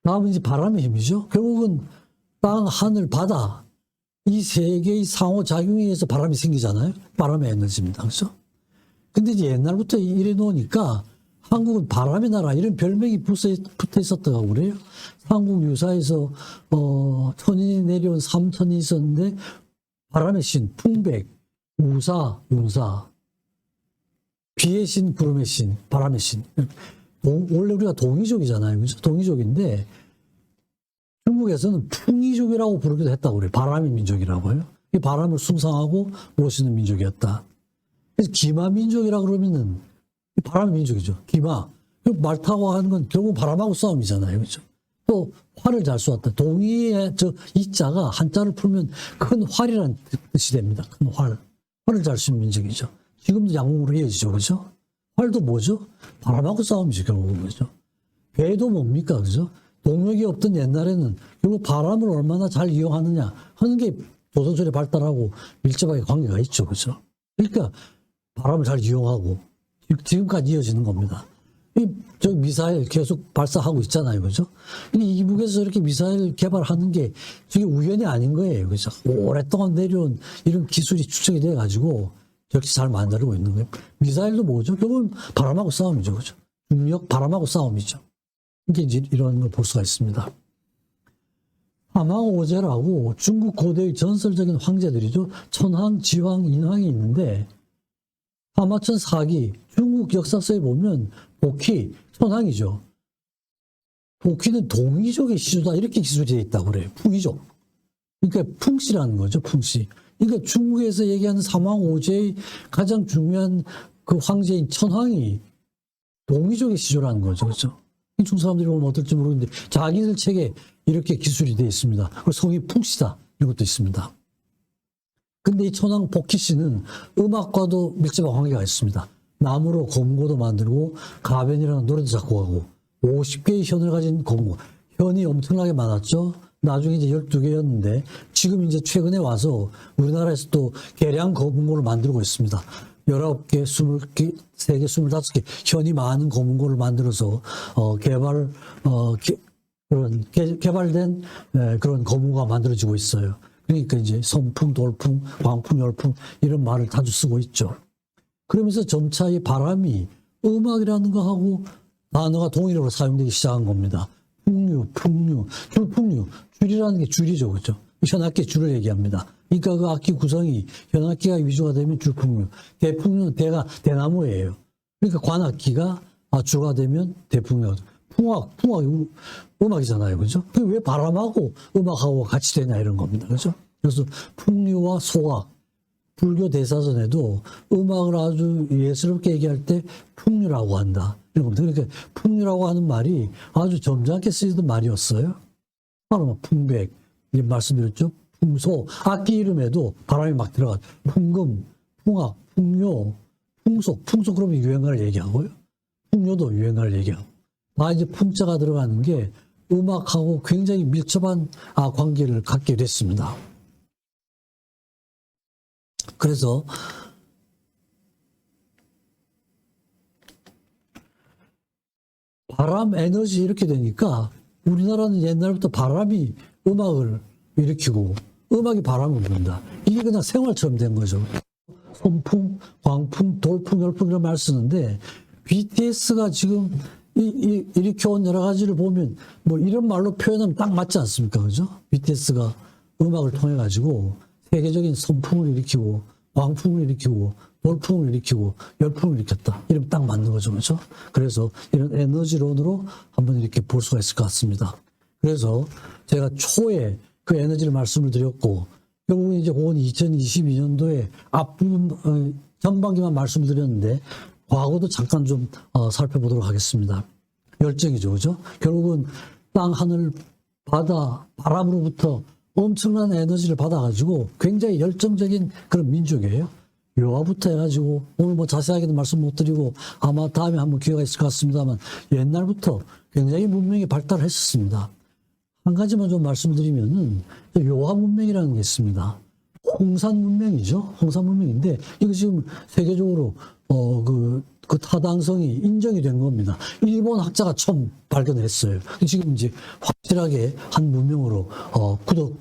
다음은 이제 바람의 힘이죠. 결국은 땅, 하늘, 바다 이 세 개의 상호작용에 의해서 바람이 생기잖아요. 바람의 에너지입니다. 그렇죠? 근데 이제 옛날부터 이래 놓으니까 한국은 바람의 나라 이런 별명이 붙어 있었다고 그래요. 삼국 유사에서 천인이 내려온 삼천이 있었는데 바람의 신, 풍백, 우사, 윤사, 비의 신, 구름의 신, 바람의 신. 원래 우리가 동이족이잖아요. 그죠? 동이족인데 중국에서는 풍이족이라고 부르기도 했다고 그래요. 바람의 민족이라고요. 이 바람을 숭상하고 모시는 민족이었다. 그래서 기마민족이라고 그러면은 바람의 민족이죠. 기마. 말 타고 하는 건 결국 바람하고 싸움이잖아요. 그죠? 또 활을 잘 쏘았다. 동이의 이자가 한자를 풀면 큰 활이라는 뜻이 됩니다. 큰 활. 활을 잘 쏘는 민족이죠. 지금도 양궁으로 이어지죠. 그죠? 활도 뭐죠? 바람하고 싸움이죠. 결국은. 그죠? 배도 뭡니까? 그죠? 동력이 없던 옛날에는 결국 바람을 얼마나 잘 이용하느냐 하는 게 조선소리 발달하고 밀접하게 관계가 있죠. 그죠? 그러니까 바람을 잘 이용하고 지금까지 이어지는 겁니다. 저 미사일 계속 발사하고 있잖아요. 그죠? 이북에서 이렇게 미사일 개발하는 게 저게 우연이 아닌 거예요. 그죠? 오랫동안 내려온 이런 기술이 축적이 돼가지고 역시 잘 만들고 있는 거예요. 미사일도 뭐죠? 결국은 바람하고 싸움이죠. 그죠? 중력, 바람하고 싸움이죠. 이게 이제 이런 걸 볼 수가 있습니다. 함왕오제라고 중국 고대의 전설적인 황제들이죠. 천황, 지황, 인황이 있는데 하마천 사기, 중국 역사서에 보면 복희, 천황이죠. 복희는 동이족의 시조다 이렇게 기술이 되어 있다고 그래요. 풍이족. 그러니까 풍씨라는 거죠. 풍씨. 그러니까 중국에서 얘기하는 삼왕오제의 가장 중요한 그 황제인 천황이 동이족의 시조라는 거죠. 그렇죠? 중국 사람들이 보면 어떨지 모르겠는데 자기들 책에 이렇게 기술이 되어 있습니다. 그리고 성이 풍씨다 이런 것도 있습니다. 근데 이 천황 복희 씨는 음악과도 밀접한 관계가 있습니다. 나무로 검고도 만들고 가변이라는 노래도 작곡하고 50개의 현을 가진 검고 현이 엄청나게 많았죠. 나중에 이제 12개였는데 지금 이제 최근에 와서 우리나라에서 또 계량 검은고를 만들고 있습니다. 19개, 20개, 3개, 25개 현이 많은 검은고를 만들어서 개발된 그런 검은고가 만들어지고 있어요. 그러니까 이제 선풍, 돌풍, 광풍, 열풍 이런 말을 자주 쓰고 있죠. 그러면서 점차 이 바람이 음악이라는 거하고 단어가 동일어로 사용되기 시작한 겁니다. 풍류, 풍류, 줄풍류, 줄이라는 게 줄이죠. 그렇죠? 현악기 줄을 얘기합니다. 그러니까 그 악기 구성이 현악기가 위주가 되면 줄풍류, 대풍류는 대가 대나무예요. 그러니까 관악기가 주가 되면 대풍류. 풍악이 음악이잖아요. 그죠? 왜 바람하고 음악하고 같이 되냐 이런 겁니다. 그죠? 그래서 풍류와 소악, 불교 대사전에도 음악을 아주 예스럽게 얘기할 때 풍류라고 한다. 이런 겁니다. 그러니까 풍류라고 하는 말이 아주 점잖게 쓰이던 말이었어요. 바로 풍백, 말씀드렸죠? 풍소, 악기 이름에도 바람이 막 들어가죠. 풍금, 풍악, 풍요, 풍속, 풍속 그러면 유행가를 얘기하고요. 풍요도 유행가를 얘기하고. 다 이제 풍자가 들어가는 게 음악하고 굉장히 밀접한 관계를 갖게 됐습니다. 그래서 바람 에너지 이렇게 되니까 우리나라는 옛날부터 바람이 음악을 일으키고 음악이 바람을 부른다. 이게 그냥 생활처럼 된 거죠. 선풍, 광풍, 돌풍, 열풍 이런 말 쓰는데 BTS가 지금 일으켜온 여러 가지를 보면 뭐 이런 말로 표현하면 딱 맞지 않습니까? 그죠? BTS가 음악을 통해 가지고 세계적인 선풍을 일으키고 광풍을 일으키고 돌풍을 일으키고 열풍을 일으켰다. 이러면 딱 맞는 거죠. 그죠? 그래서 이런 에너지론으로 한번 이렇게 볼 수가 있을 것 같습니다. 그래서 제가 초에 그 에너지를 말씀을 드렸고 결국은 이제 온 2022년도에 앞부분 전반기만 말씀을 드렸는데 과거도 잠깐 좀 살펴보도록 하겠습니다. 열정이죠. 그죠? 결국은 땅, 하늘, 바다, 바람으로부터 엄청난 에너지를 받아가지고 굉장히 열정적인 그런 민족이에요. 묘화부터 해가지고 오늘 뭐 자세하게는 말씀 못 드리고 아마 다음에 한번 기회가 있을 것 같습니다만 옛날부터 굉장히 문명이 발달했었습니다. 한 가지만 좀 말씀드리면은 묘화 문명이라는 게 있습니다. 홍산 문명이죠. 홍산 문명인데 이거 지금 세계적으로 그 타당성이 인정이 된 겁니다. 일본 학자가 처음 발견했어요. 지금 이제 확실하게 한 문명으로 구독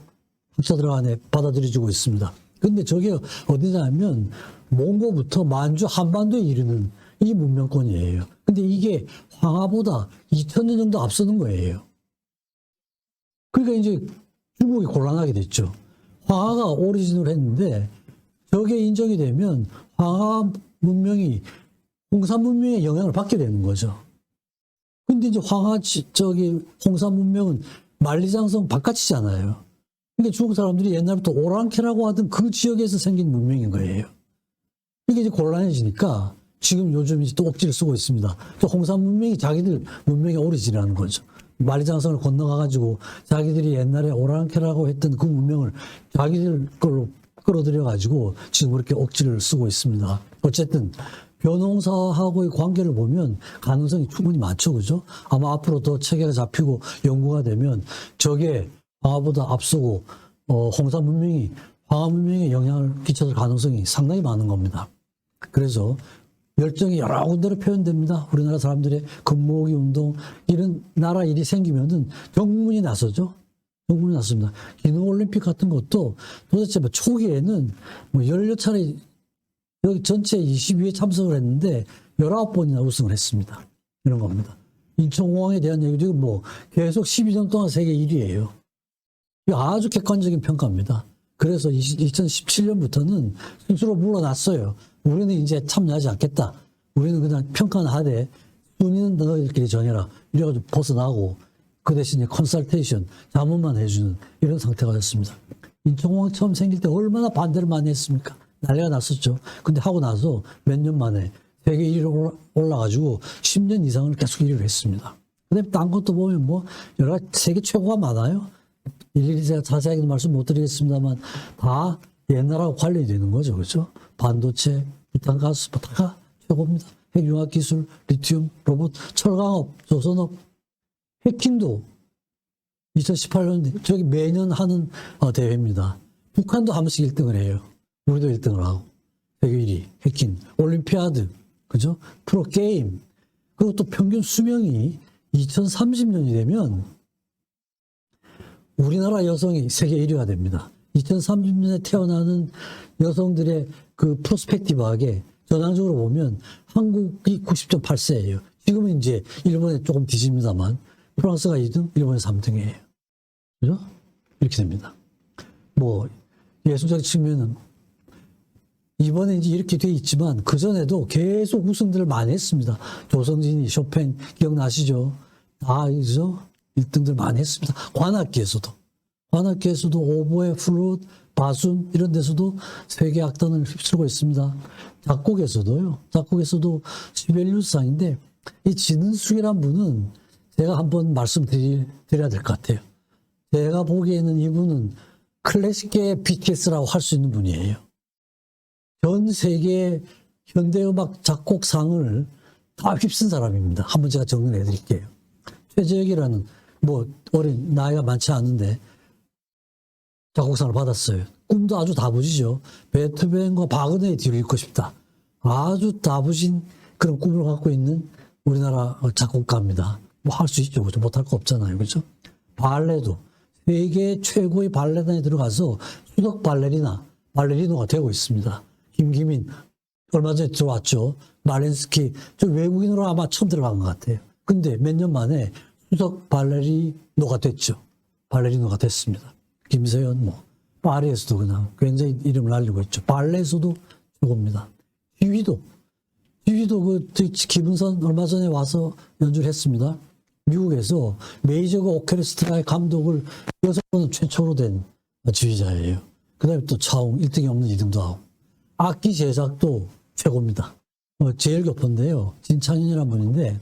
학자들 안에 받아들여지고 있습니다. 근데 저게 어디냐면 몽고부터 만주 한반도에 이르는 이 문명권이에요. 근데 이게 황하보다 2000년 정도 앞서는 거예요. 그러니까 이제 중국이 곤란하게 됐죠. 황하가 오리진을 했는데 저게 인정이 되면 황하 문명이 홍산 문명의 영향을 받게 되는 거죠. 근데 이제 홍산 문명은 만리장성 바깥이잖아요. 그러니까 중국 사람들이 옛날부터 오랑캐라고 하던 그 지역에서 생긴 문명인 거예요. 이게 이제 곤란해지니까 지금 요즘 이제 또 억지를 쓰고 있습니다. 또 홍산 문명이 자기들 문명의 오리진이라는 거죠. 만리장성을 건너가가지고 자기들이 옛날에 오랑캐라고 했던 그 문명을 자기들 걸로 끌어들여가지고 지금 그렇게 억지를 쓰고 있습니다. 어쨌든 변홍사하고의 관계를 보면 가능성이 충분히 많죠. 그죠? 아마 앞으로 더 체계가 잡히고 연구가 되면 저게 황하보다 앞서고 홍산 문명이 황하 문명에 영향을 끼쳤을 가능성이 상당히 많은 겁니다. 그래서 열정이 여러 군데로 표현됩니다. 우리나라 사람들의 금모으기 운동 이런 나라 일이 생기면은 정문이 나서죠. 정문이 났습니다. 기능올림픽 같은 것도 도대체 초기에는 열여 차례 여기 전체 22회 참석을 했는데 19번이나 우승을 했습니다. 이런 겁니다. 인천공항에 대한 얘기도 계속 12년 동안 세계 1위예요. 아주 객관적인 평가입니다. 그래서 2017년부터는 스스로 물러났어요. 우리는 이제 참여하지 않겠다. 우리는 그냥 평가는 하되 순위는 너희들끼리 정해라. 이래가지고 벗어나고 그 대신에 컨설테이션, 자문만 해주는 이런 상태가 됐습니다. 인천공항 처음 생길 때 얼마나 반대를 많이 했습니까? 난리가 났었죠. 근데 하고 나서 몇 년 만에 세계 1위로 올라가지고 10년 이상을 계속 1위를 했습니다. 근데 딴 것도 보면 여러 가지 세계 최고가 많아요. 일일이 제가 자세하게 말씀 못 드리겠습니다만 다 옛날하고 관련이 되는 거죠. 그렇죠? 반도체, 부탄가스 다 최고입니다. 핵융합 기술, 리튬, 로봇, 철강업, 조선업, 해킹도 2018년 저기 매년 하는 대회입니다. 북한도 한 번씩 1등을 해요. 우리도 1등을 하고 세계 1위, 해킹, 올림피아드, 그죠? 프로게임. 그리고 또 평균 수명이 2030년이 되면 우리나라 여성이 세계 1위가 됩니다. 2030년에 태어나는 여성들의 그 프로스펙티브하게 전향적으로 보면 한국이 90.8세예요. 지금은 이제 일본에 조금 뒤집니다만 프랑스가 2등, 일본이 3등이에요. 그죠? 이렇게 됩니다. 예술적 측면은 이번에 이제 이렇게 돼 있지만 그전에도 계속 우승들을 많이 했습니다. 조성진이, 쇼팽 기억나시죠? 다 그죠? 1등들 많이 했습니다. 관악기에서도 오보에, 플룻, 바순 이런 데서도 세계 악단을 휩쓸고 있습니다. 작곡에서도 시벨리우스상인데 이 진은숙이란 분은 제가 한번 말씀드려야 될 것 같아요. 제가 보기에는 이분은 클래식계의 BTS라고 할 수 있는 분이에요. 전 세계 현대음악 작곡상을 다 휩쓴 사람입니다. 한번 제가 정리해 드릴게요. 최재혁이라는 어린 나이가 많지 않은데 작곡상을 받았어요. 꿈도 아주 다부지죠. 베토벤과 바그너의 뒤를 잇고 싶다. 아주 다부진 그런 꿈을 갖고 있는 우리나라 작곡가입니다. 할 수 있죠. 그죠? 못할 거 없잖아요. 그죠? 발레도 세계 최고의 발레단에 들어가서 수석 발레리노가 되고 있습니다. 김기민 얼마 전에 들어왔죠. 말렌스키 저 외국인으로 아마 처음 들어간 것 같아요. 근데 몇 년 만에 수석 발레리노가 됐죠. 발레리노가 됐습니다. 김세현 파리에서도 그냥 굉장히 이름을 날리고 있죠. 발레에서도 최고입니다. 지휘도 김은선 얼마 전에 와서 연주를 했습니다. 미국에서 메이저 오케스트라의 감독을 6번은 최초로 된 지휘자예요. 그 다음에 또 차홍 1등이 없는 2등도 하고 악기 제작도 최고입니다. 제일 교포인데요. 진창현이라는 분인데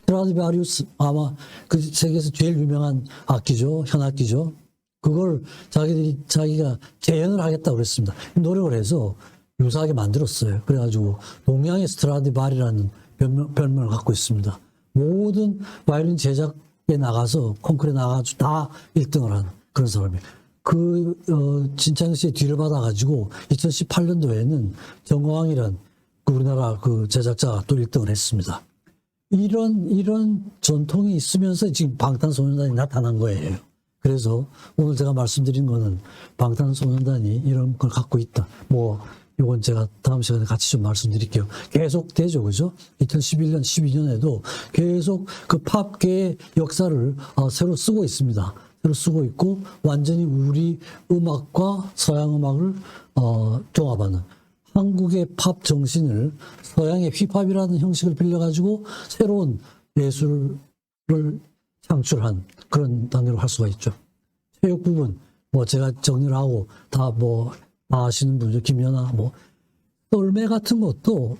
스트라디바리우스 아마 그 세계에서 제일 유명한 악기죠. 현악기죠. 그걸 자기가 재현을 하겠다고 그랬습니다. 노력을 해서 유사하게 만들었어요. 그래가지고 동양의 스트라디바리라는 별명을 갖고 있습니다. 모든 바이올린 제작에 나가서 콩쿠르에 나가서 다 1등을 한 그런 사람이에요. 진창현 씨의 뒤를 받아가지고 2018년도에는 정광이란 그 우리나라 그 제작자가 또 1등을 했습니다. 이런 전통이 있으면서 지금 방탄소년단이 나타난 거예요. 그래서 오늘 제가 말씀드린 거는 방탄소년단이 이런 걸 갖고 있다. 뭐 이건 제가 다음 시간에 같이 좀 말씀드릴게요. 계속 되죠, 그죠? 2011년, 12년에도 계속 그 팝계의 역사를 새로 쓰고 있습니다. 새로 쓰고 있고 완전히 우리 음악과 서양 음악을 종합하는 한국의 팝 정신을 서양의 힙합이라는 형식을 빌려가지고 새로운 예술을 창출한 그런 단계로 할 수가 있죠. 체육 부분, 뭐 제가 정리를 하고 다 아시는 분이죠. 김연아, 썰매 같은 것도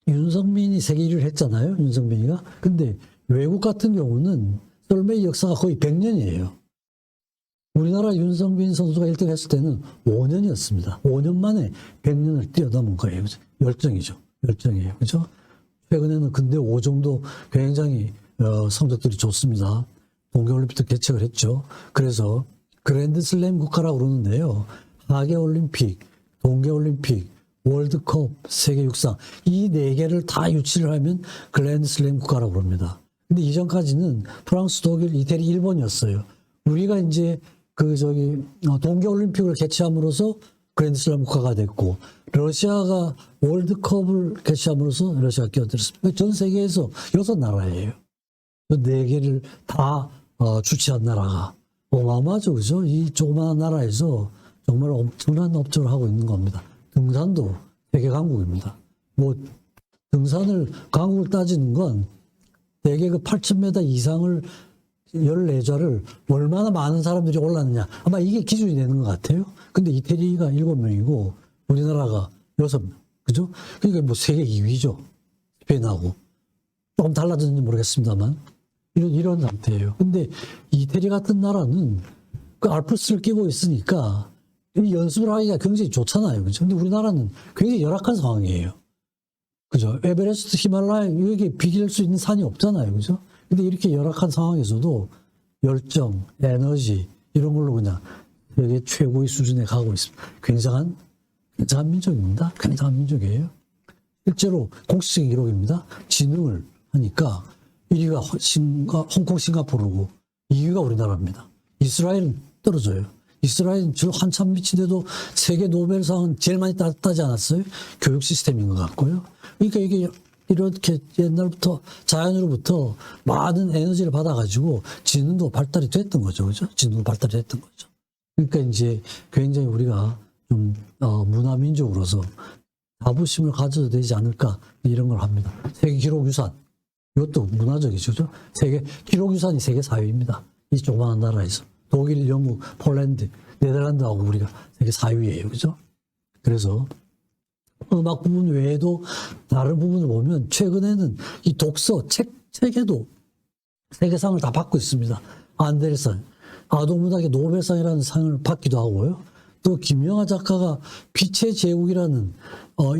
윤석민이 세계 1위를 했잖아요. 윤석민이가. 근데 외국 같은 경우는 썰매 역사가 거의 100년이에요. 우리나라 윤성빈 선수가 1등 했을 때는 5년이었습니다. 5년 만에 100년을 뛰어넘은 거예요. 그죠? 열정이죠. 열정이에요. 그죠? 최근에는 근대 5 정도 굉장히 성적들이 좋습니다. 동계올림픽도 개최를 했죠. 그래서 그랜드슬램 국가라고 그러는데요. 하계올림픽, 동계올림픽, 월드컵, 세계육상 이 4개를 다 유치를 하면 그랜드슬램 국가라고 그럽니다. 근데 이전까지는 프랑스, 독일, 이태리, 일본이었어요. 우리가 이제 동계올림픽을 개최함으로써 그랜드슬램 국가가 됐고, 러시아가 월드컵을 개최함으로써 러시아가 끼어들었습니다. 전 세계에서 6나라예요. 그 4개를 다 주최한 나라가 어마어마하죠, 그죠? 이 조그마한 나라에서 정말 엄청난 업적을 하고 있는 겁니다. 등산도 세계 강국입니다. 등산을 강국을 따지는 건 대개 그 8,000m 이상을 14좌를 얼마나 많은 사람들이 올랐느냐. 아마 이게 기준이 되는 것 같아요. 근데 이태리가 7명이고 우리나라가 6명. 그죠? 그러니까 세계 2위죠. 스페인하고. 조금 달라졌는지 모르겠습니다만. 이런 상태예요. 근데 이태리 같은 나라는 그 알프스를 끼고 있으니까 연습을 하기가 굉장히 좋잖아요. 그죠? 근데 우리나라는 굉장히 열악한 상황이에요. 그죠? 에베레스트, 히말라야, 여기 비길 수 있는 산이 없잖아요. 그죠? 근데 이렇게 열악한 상황에서도 열정, 에너지, 이런 걸로 그냥 세계 최고의 수준에 가고 있습니다. 굉장한 민족입니다. 굉장한 민족이에요. 실제로 공식적인 기록입니다. 진흥을 하니까 1위가 홍콩, 싱가포르고 2위가 우리나라입니다. 이스라엘은 떨어져요. 이스라엘은 저 한참 미치대도 세계 노벨상은 제일 많이 따지 않았어요? 교육 시스템인 것 같고요. 그러니까 이게 이렇게 옛날부터 자연으로부터 많은 에너지를 받아가지고 지능도 발달이 됐던 거죠. 그죠? 지능도 발달이 됐던 거죠. 그러니까 이제 굉장히 우리가 좀 문화민족으로서 자부심을 가져도 되지 않을까 이런 걸 합니다. 세계 기록유산. 이것도 문화적이죠. 그죠? 세계 기록유산이 세계 4위입니다. 이 조그마한 나라에서. 독일, 영국, 폴란드, 네덜란드하고 우리가 세계 4위예요. 그죠? 그래서 음악 부분 외에도 다른 부분을 보면 최근에는 이 독서, 책에도 세계상을 다 받고 있습니다. 안데르센, 아동문학의 노벨상이라는 상을 받기도 하고요. 또 김영하 작가가 빛의 제국이라는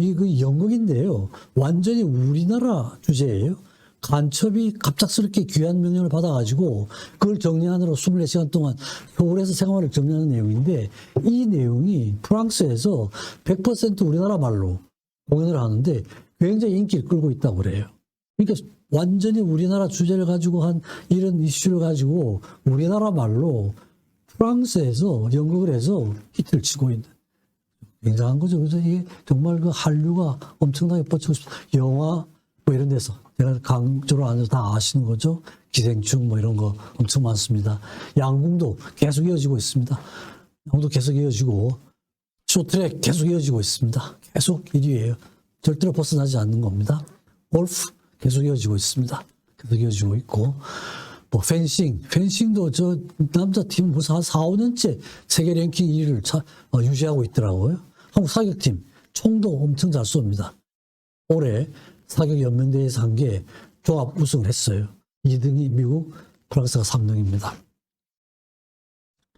이 연극인데요. 완전히 우리나라 주제예요. 간첩이 갑작스럽게 귀한 명령을 받아가지고 그걸 정리하느라 24시간 동안 서울에서 생활을 정리하는 내용인데 이 내용이 프랑스에서 100% 우리나라 말로 공연을 하는데 굉장히 인기를 끌고 있다고 그래요. 그러니까 완전히 우리나라 주제를 가지고 한 이런 이슈를 가지고 우리나라 말로 프랑스에서 연극을 해서 히트를 치고 있는 굉장한 거죠. 그래서 이게 정말 그 한류가 엄청나게 뻗치고 싶다. 영화 이런 데서 제가 강조를 안 해서 다 아시는 거죠. 기생충 이런 거 엄청 많습니다. 양궁도 계속 이어지고 있습니다. 양궁도 계속 이어지고 쇼트트랙 계속 이어지고 있습니다. 계속 1위예요. 절대로 벗어나지 않는 겁니다. 골프 계속 이어지고 있습니다. 계속 이어지고 있고 펜싱도 저 남자 팀 벌써 한 4, 5년째 세계 랭킹 1위를 유지하고 있더라고요. 한국 사격팀 총도 엄청 잘 쏩니다. 올해 사격연맹대회에서 한 게 종합 우승을 했어요. 2등이 미국, 프랑스가 3등입니다.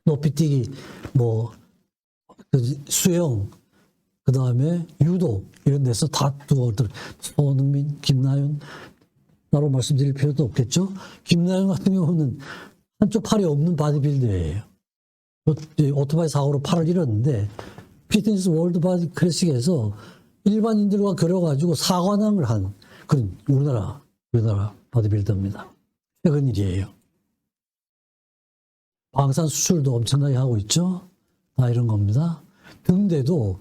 높이뛰기, 수영, 그 다음에 유도, 이런 데서 다 손흥민, 김나윤, 따로 말씀드릴 필요도 없겠죠? 김나윤 같은 경우는 한쪽 팔이 없는 바디빌더예요. 오토바이 사고로 팔을 잃었는데, 피트니스 월드 바디 클래식에서 일반인들과 겨뤄가지고 사관왕을 한 그런 우리나라 바디빌더입니다. 최근 일이에요. 방산 수출도 엄청나게 하고 있죠. 다 이런 겁니다. 등대도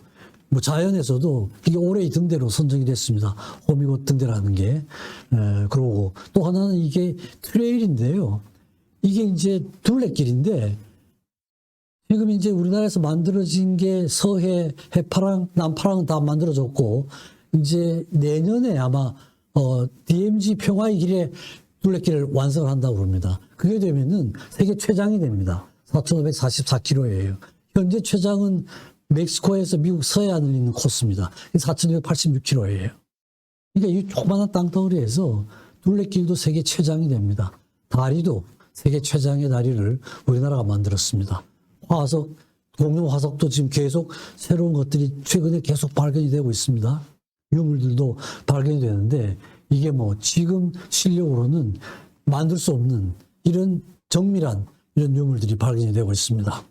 뭐 자연에서도 이게 올해의 등대로 선정이 됐습니다. 호미곶 등대라는 게. 그러고 또 하나는 이게 트레일인데요. 이게 이제 둘레길인데 지금 이제 우리나라에서 만들어진 게 서해, 해파랑, 남파랑은 다 만들어졌고 이제 내년에 아마 DMZ 평화의 길에 둘레길을 완성을 한다고 그럽니다. 그게 되면은 세계 최장이 됩니다. 4,544km예요. 현재 최장은 멕시코에서 미국 서해안을 잇는 코스입니다. 4,286km예요. 그러니까 이 조그마한 땅덩어리에서 둘레길도 세계 최장이 됩니다. 다리도 세계 최장의 다리를 우리나라가 만들었습니다. 화석, 공룡 화석도 지금 계속 새로운 것들이 최근에 계속 발견이 되고 있습니다. 유물들도 발견이 되는데 이게 뭐 지금 실력으로는 만들 수 없는 이런 정밀한 이런 유물들이 발견이 되고 있습니다.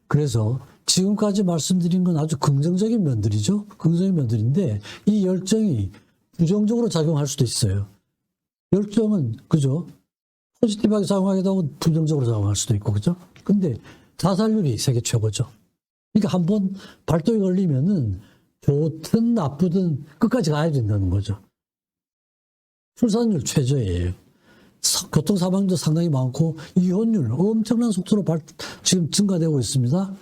그래서 지금까지 말씀드린 건 아주 긍정적인 면들이죠. 긍정적인 면들인데 이 열정이 부정적으로 작용할 수도 있어요. 열정은 그죠? 포지티브하게 작용하기도 하고 부정적으로 작용할 수도 있고 그죠? 근데 자살률이 세계 최고죠. 그러니까 한번 발동이 걸리면은 좋든 나쁘든 끝까지 가야 된다는 거죠. 출산율 최저예요. 교통사망도 상당히 많고 이혼율 엄청난 속도로 지금 증가되고 있습니다.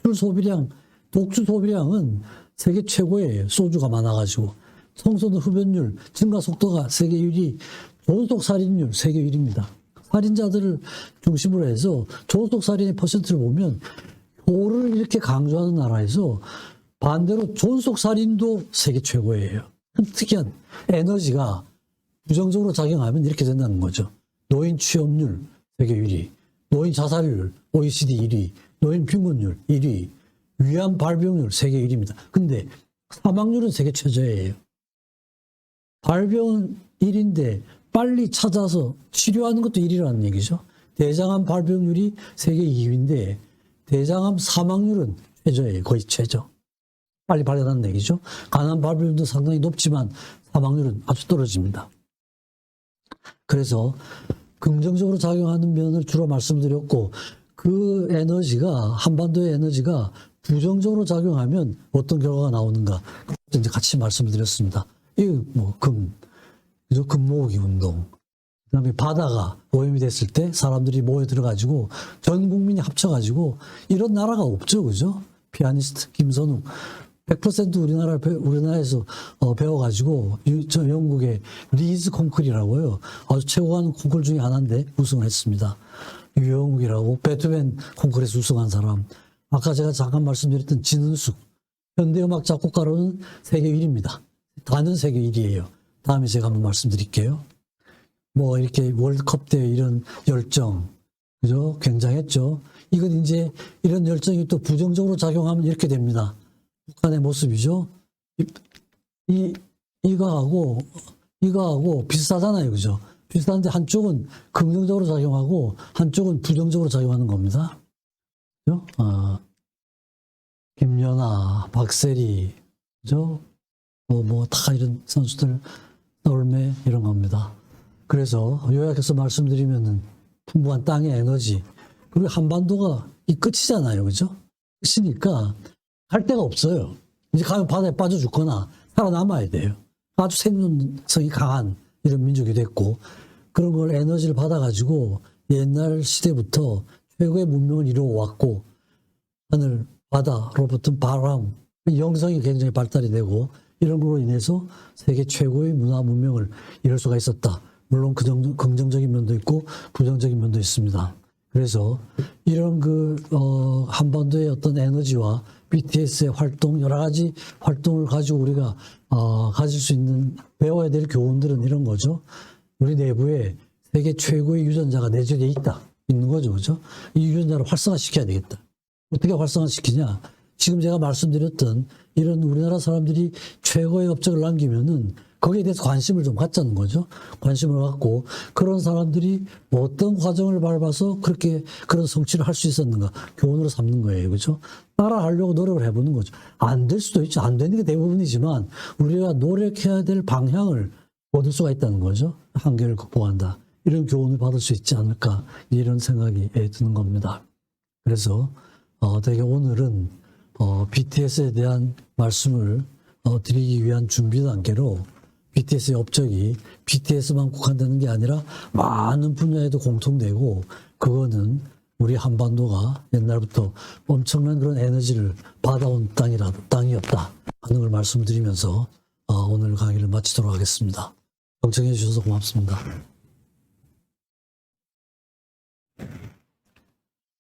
술 소비량, 독주 소비량은 세계 최고예요. 소주가 많아가지고. 청소년 흡연율 증가 속도가 세계 1위, 존속 살인율 세계 1위입니다. 살인자들을 중심으로 해서 존속 살인의 퍼센트를 보면 효를 이렇게 강조하는 나라에서 반대로 존속 살인도 세계 최고예요. 특이한 에너지가 부정적으로 작용하면 이렇게 된다는 거죠. 노인 취업률 세계 1위, 노인 자살률 OECD 1위, 노인 빈곤율 1위, 위암 발병률 세계 1위입니다. 근데 사망률은 세계 최저예요. 발병은 1위인데 빨리 찾아서 치료하는 것도 1위라는 얘기죠. 대장암 발병률이 세계 2위인데 대장암 사망률은 최저예요. 거의 최저. 빨리 발견하는 얘기죠. 간암 발병률도 상당히 높지만 사망률은 아주 떨어집니다. 그래서 긍정적으로 작용하는 면을 주로 말씀드렸고 그 에너지가 한반도의 에너지가 부정적으로 작용하면 어떤 결과가 나오는가 그것도 이제 같이 말씀드렸습니다. 이 뭐 금 모으기 운동, 그다음에 바다가 오염이 됐을 때 사람들이 모여 들어가지고 전 국민이 합쳐가지고 이런 나라가 없죠, 그죠? 피아니스트 김선욱 100% 우리나라에서 배워가지고 저 영국의 리즈 콩쿨이라고요. 아주 최고한 콩쿨 중에 하나인데 우승을 했습니다. 유영욱이라고 베토벤 콩쿨에서 우승한 사람. 아까 제가 잠깐 말씀드렸던 진은숙 현대음악 작곡가로는 세계 1위입니다. 다는 세계 1위예요. 다음에 제가 한번 말씀드릴게요. 뭐 이렇게 월드컵 때 이런 열정, 그죠? 굉장했죠. 이건 이제 이런 열정이 또 부정적으로 작용하면 이렇게 됩니다. 북한의 모습이죠. 이거하고 비슷하잖아요, 그죠? 비슷한데 한쪽은 긍정적으로 작용하고 한쪽은 부정적으로 작용하는 겁니다. 그죠? 김연아, 박세리, 그죠? 다 이런 선수들, 올매 이런 겁니다. 그래서 요약해서 말씀드리면은 풍부한 땅의 에너지, 그리고 한반도가 이 끝이잖아요, 그죠? 끝이니까 갈 데가 없어요. 이제 가면 바다에 빠져 죽거나 살아남아야 돼요. 아주 생존성이 강한 이런 민족이 됐고 그런 걸 에너지를 받아가지고 옛날 시대부터 최고의 문명을 이루어왔고 하늘, 바다로부터 바람, 영성이 굉장히 발달이 되고 이런 걸로 인해서 세계 최고의 문화 문명을 이룰 수가 있었다. 물론 긍정적인 면도 있고 부정적인 면도 있습니다. 그래서 이런 한반도의 어떤 에너지와 BTS의 활동, 여러 가지 활동을 가지고 우리가 가질 수 있는 배워야 될 교훈들은 이런 거죠. 우리 내부에 세계 최고의 유전자가 내재되어 있는 거죠. 그죠? 이 유전자를 활성화시켜야 되겠다. 어떻게 활성화시키냐? 지금 제가 말씀드렸던 이런 우리나라 사람들이 최고의 업적을 남기면은 거기에 대해서 관심을 좀 갖자는 거죠. 관심을 갖고 그런 사람들이 뭐 어떤 과정을 밟아서 그렇게 그런 성취를 할 수 있었는가 교훈으로 삼는 거예요. 그죠? 따라하려고 노력을 해보는 거죠. 안 될 수도 있죠. 안 되는 게 대부분이지만 우리가 노력해야 될 방향을 얻을 수가 있다는 거죠. 한계를 극복한다. 이런 교훈을 받을 수 있지 않을까 이런 생각이 드는 겁니다. 그래서 되게 오늘은 BTS에 대한 말씀을 드리기 위한 준비 단계로 BTS의 업적이 BTS만 국한되는 게 아니라 많은 분야에도 공통되고 그거는 우리 한반도가 옛날부터 엄청난 그런 에너지를 받아온 땅이었다 하는 걸 말씀드리면서 오늘 강의를 마치도록 하겠습니다. 경청해 주셔서 고맙습니다.